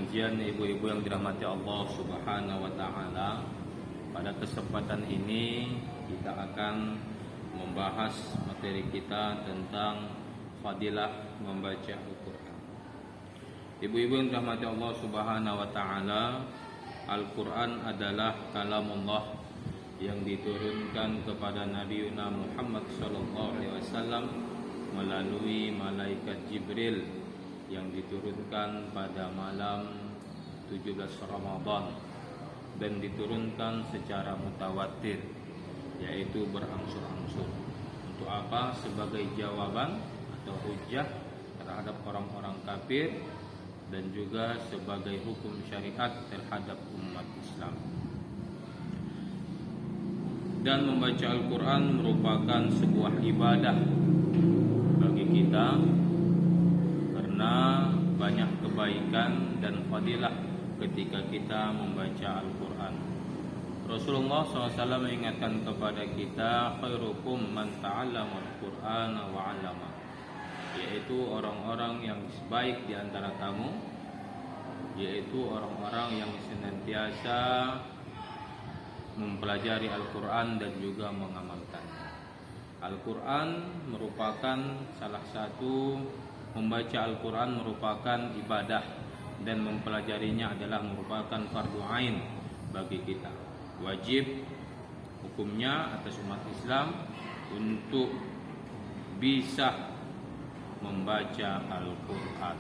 Pujian ibu-ibu yang dirahmati Allah Subhanahu wa taala. Pada kesempatan ini kita akan membahas materi kita tentang fadilah membaca Al-Qur'an. Ibu-ibu yang dirahmati Allah Subhanahu wa taala, Al-Qur'an adalah kalamullah yang diturunkan kepada Nabi Muhammad sallallahu alaihi wasallam melalui malaikat Jibril yang diturunkan pada malam 17 Ramadan dan diturunkan secara mutawatir, yaitu berangsur-angsur. Untuk apa? Sebagai jawaban atau hujjah terhadap orang-orang kafir dan juga sebagai hukum syariat terhadap umat Islam. Dan membaca Al-Quran merupakan sebuah ibadah bagi kita karena banyak kebaikan dan fadilah ketika kita membaca Al-Quran. Rasulullah SAW mengingatkan kepada kita, khairukum man ta'allama Al-Quran wa 'allama, yaitu orang-orang yang baik di antara kamu, yaitu orang-orang yang senantiasa mempelajari Al-Quran dan juga mengamalkan. Al-Quran merupakan salah satu, membaca Al-Quran merupakan ibadah dan mempelajarinya adalah merupakan fardu ain bagi kita. Wajib hukumnya atas umat Islam untuk bisa membaca Al-Quran.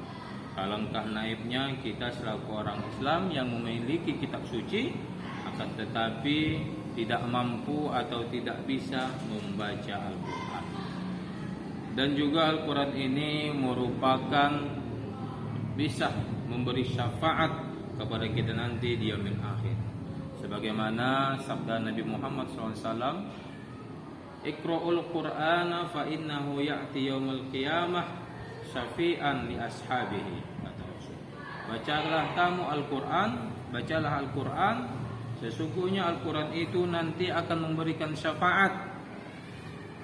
Alangkah naibnya kita selaku orang Islam yang memiliki kitab suci akan tetapi tidak mampu atau tidak bisa membaca Al-Quran. Dan juga Al-Quran ini merupakan bisa memberi syafaat kepada kita nanti di yaumil akhir. Sebagaimana sabda Nabi Muhammad SAW, Iqra'ul Qur'ana fa innahu ya'ti yaumil qiyamah syafi'an li ashabihi. Kata Rasul, bacalah kamu Al-Quran, bacalah Al-Quran, sesungguhnya Al-Quran itu nanti akan memberikan syafaat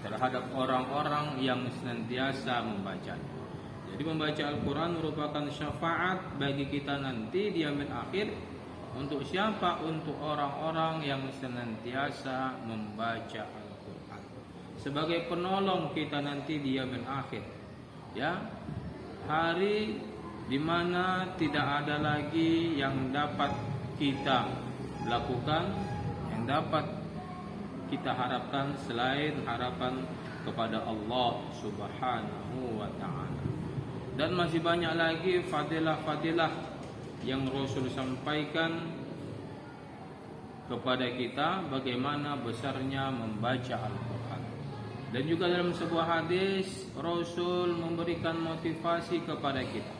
terhadap orang-orang yang senantiasa membacanya. Jadi membaca Al-Quran merupakan syafaat bagi kita nanti di yaumil akhir. Untuk siapa? Untuk orang-orang yang senantiasa membaca Al-Quran sebagai penolong kita nanti di yaumil akhir. Ya, hari di mana tidak ada lagi yang dapat kita lakukan, yang dapat kita harapkan selain harapan kepada Allah Subhanahu wa ta'ala. Dan masih banyak lagi fadilah-fadilah yang Rasul sampaikan kepada kita bagaimana besarnya membaca Al-Quran. Dan juga dalam sebuah hadis Rasul memberikan motivasi kepada kita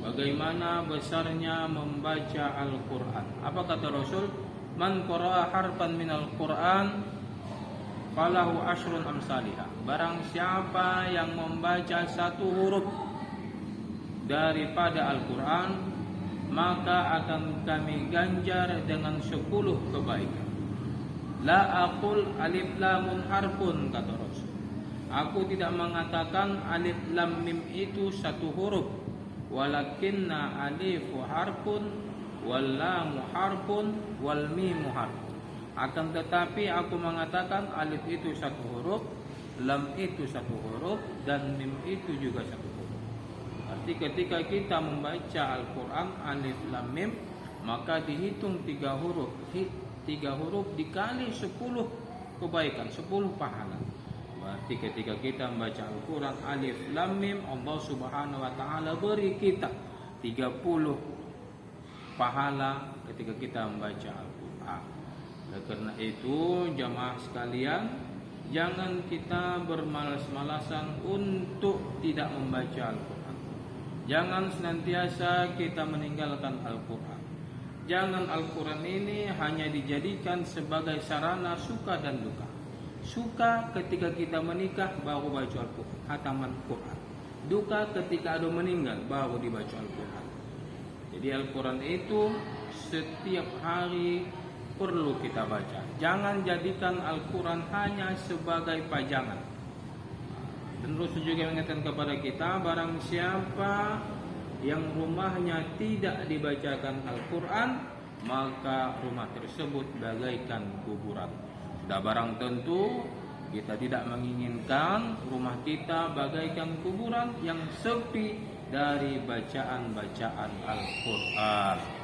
bagaimana besarnya membaca Al-Quran. Apa kata Rasul? Man qara'a harfan minal Qur'an falahu ashrun amsalihah. Barang siapa yang membaca satu huruf daripada Al-Quran, maka akan kami ganjar dengan 10 kebaikan. La aqul alif lamun harfun, kata Rasul. Aku tidak mengatakan alif lam mim itu satu huruf, walakinna alifu harfun wal lamu harfun wal mimu harfun. Akan tetapi aku mengatakan alif itu satu huruf, lam itu satu huruf, dan mim itu juga satu huruf. Arti ketika kita membaca Al-Quran alif lam mim, maka dihitung 3 huruf. 3 huruf dikali 10 kebaikan, 10 pahala. Berarti ketika kita membaca Al-Quran alif lam mim, Allah Subhanahu wa ta'ala beri kita 30 pahala ketika kita membaca Al-Quran. Oleh karena itu jamaah sekalian, jangan kita bermalas-malasan untuk tidak membaca Al-Quran. Jangan senantiasa kita meninggalkan Al-Quran. Jangan Al-Quran ini hanya dijadikan sebagai sarana suka dan duka. Suka ketika kita menikah baru baca Al-Quran, hataman Quran. Duka ketika ada meninggal baru dibaca Al-Quran. Jadi Al-Quran itu setiap hari perlu kita baca. Jangan jadikan Al-Quran hanya sebagai pajangan. Dan Rasul juga mengingatkan kepada kita, barang siapa yang rumahnya tidak dibacakan Al-Quran, maka rumah tersebut bagaikan kuburan. Sudah barang tentu kita tidak menginginkan rumah kita bagaikan kuburan yang sepi dari bacaan-bacaan Al-Quran.